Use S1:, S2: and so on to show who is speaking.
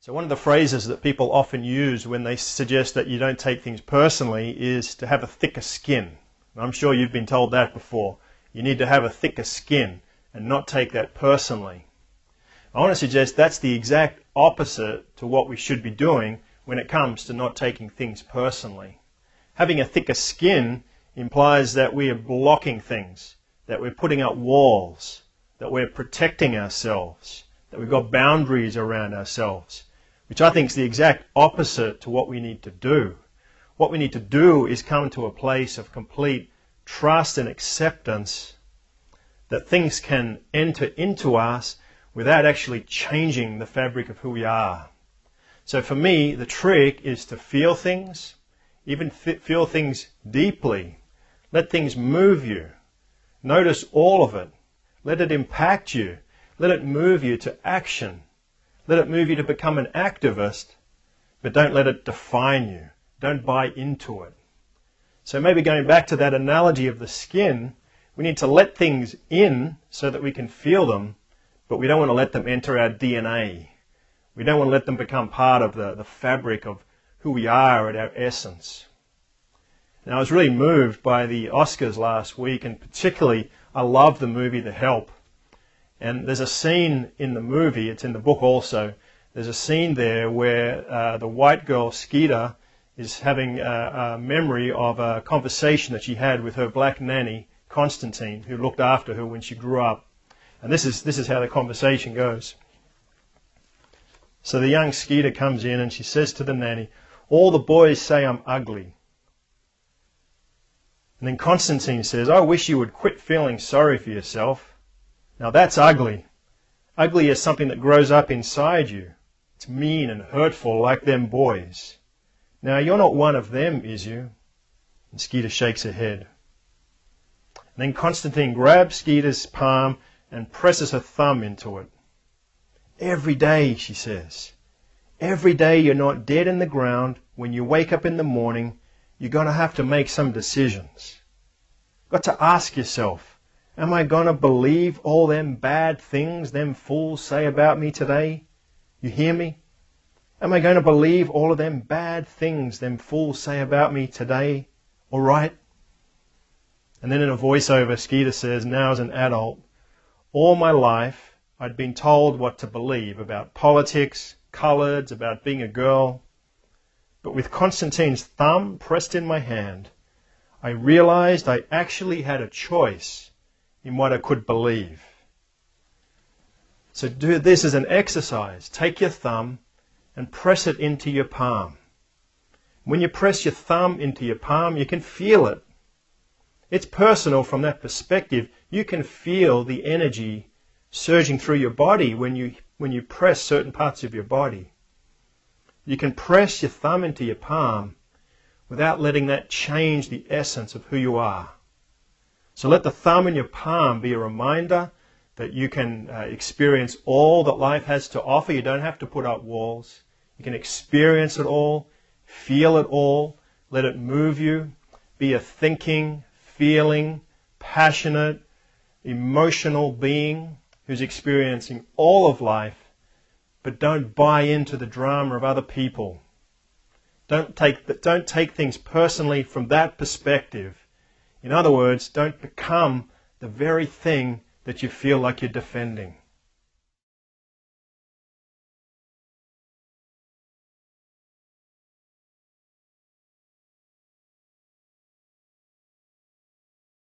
S1: So one of the phrases that people often use when they suggest that you don't take things personally is to have a thicker skin. I'm sure you've been told that before. You need to have a thicker skin and not take that personally. I want to suggest that's the exact opposite to what we should be doing when it comes to not taking things personally. Having a thicker skin implies that we are blocking things, that we're putting up walls, that we're protecting ourselves, that we've got boundaries around ourselves, which I think is the exact opposite to what we need to do. What we need to do is come to a place of complete trust and acceptance that things can enter into us without actually changing the fabric of who we are. So for me, the trick is to feel things, even feel things deeply. Let things move you. Notice all of it. Let it impact you. Let it move you to action. Let it move you to become an activist, but don't let it define you. Don't buy into it. So maybe going back to that analogy of the skin, we need to let things in so that we can feel them, but we don't want to let them enter our DNA. We don't want to let them become part of the fabric of who we are at our essence. Now, I was really moved by the Oscars last week, and particularly I love the movie The Help. And there's a scene in the movie, it's in the book also, there's a scene there where the white girl, Skeeter, is having a memory of a conversation that she had with her black nanny, Constantine, who looked after her when she grew up. And this is how the conversation goes. So the young Skeeter comes in and she says to the nanny, "All the boys say I'm ugly." And then Constantine says, "I wish you would quit feeling sorry for yourself. Now that's ugly. Ugly is something that grows up inside you. It's mean and hurtful like them boys. Now you're not one of them, is you?" And Skeeter shakes her head. And then Constantine grabs Skeeter's palm and presses her thumb into it. "Every day," she says, "every day you're not dead in the ground, when you wake up in the morning, you're going to have to make some decisions. Got to ask yourself, am I going to believe all them bad things them fools say about me today? You hear me? Am I going to believe all of them bad things them fools say about me today? All right?" And then in a voiceover, Skeeter says, now as an adult, "All my life I'd been told what to believe about politics, colours, about being a girl. But with Constantine's thumb pressed in my hand, I realized I actually had a choice in what I could believe." So do this as an exercise. Take your thumb and press it into your palm. When you press your thumb into your palm, you can feel it. It's personal from that perspective. You can feel the energy surging through your body when you press certain parts of your body. You can press your thumb into your palm without letting that change the essence of who you are. So let the thumb in your palm be a reminder that you can experience all that life has to offer. You don't have to put up walls. You can experience it all, feel it all, let it move you. Be a thinking, feeling, passionate, emotional being who's experiencing all of life, but don't buy into the drama of other people. Don't take things personally from that perspective. In other words, don't become the very thing that you feel like you're defending.